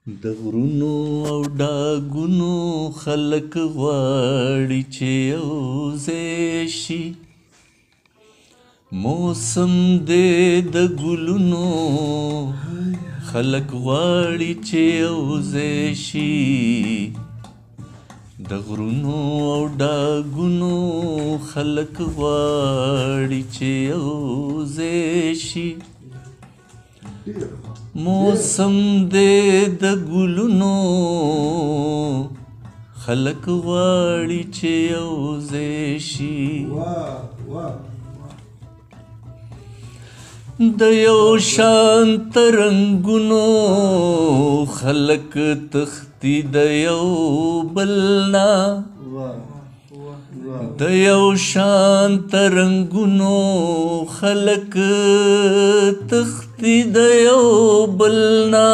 د غرونو او ډاګونو خلک غواړي چې یوځای شي. موسم دی د ګلونو خلک غواړي چې یوځای شي. د غرونو او ډاګونو خلک غواړي چې یوځای شي. موسم دی د ګلونو خلک غواړي چې یوځای شي. د یو شان ترنګونو خلک تختی د یو بل نه. د یو شان ترنګونو خلک تختی د یو بل نه.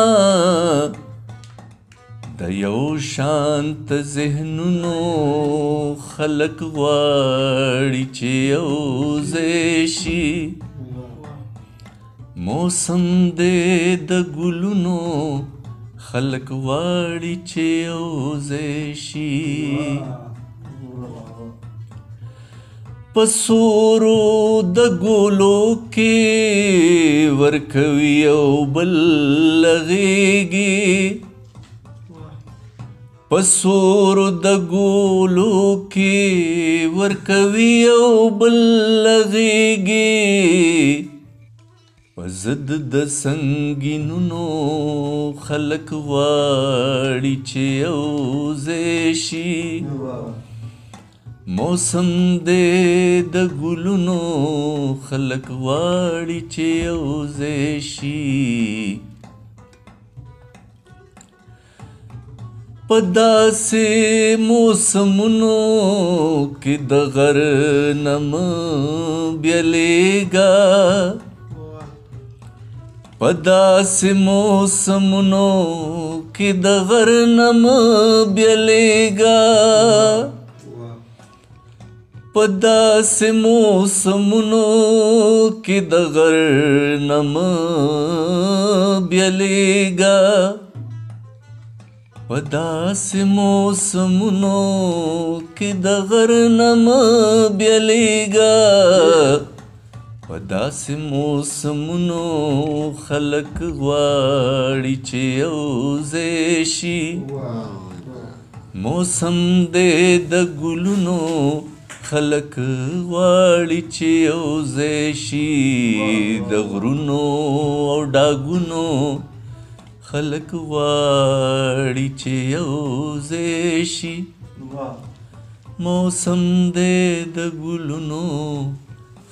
د یو شانت ذهنونو خلک غواړي چې یوځای شي. موسم دی د ګلونو خلک غواړي چې یوځای شي. په سورو د ګلو کې ورکوي یو بل غېږې. په سورو د ګلو کې ورکوي یو بل غېږې. په ضد د سنګینونو خلک غواړي چې یوځای شي. موسم دی د ګلونو خلک غواړي چې یوځای شي. په داسې موسمونو کې د غر نه مه بیلیږه. په داسې موسمونو کې د غر نه مه بیلیږه. په داسې موسمونو کې د غر نه مه بیلیږه. په داسې موسمونو کې د غر نه مه بیلیږه. په داسې موسمونو خلک غواړي چې یوځای شي. موسم دی د ګلونو خلک غواړي چې یوځای شي. د غرونو او ډاګونو خلک غواړي چې یوځای شي. موسم دی د ګلونو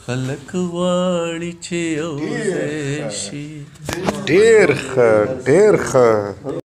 خلک غواړي چې یوځای شي. ډېر ښه، ډېر ښه.